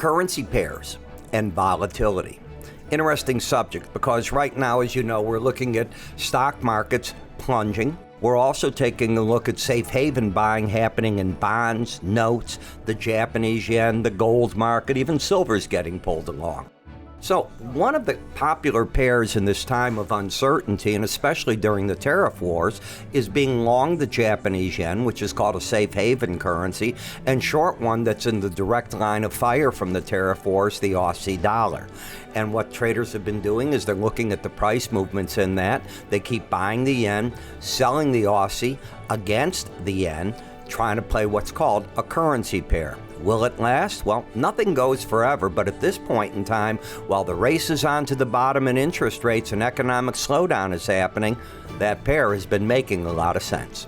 Currency pairs and volatility. Interesting subject because right now, as you know, we're looking at stock markets plunging. We're also taking a look at safe haven buying happening in bonds, notes, the Japanese yen, the gold market, even silver's getting pulled along. So one of the popular pairs in this time of uncertainty, and especially during the tariff wars, is being long the Japanese yen, which is called a safe haven currency, and short one that's in the direct line of fire from the tariff wars, the Aussie dollar. And what traders have been doing is they're looking at the price movements in that. They keep buying the yen, selling the Aussie against the yen, trying to play what's called a currency pair. Will it last? Well, nothing goes forever, but at this point in time, while the race is on to the bottom in interest rates and economic slowdown is happening, that pair has been making a lot of sense.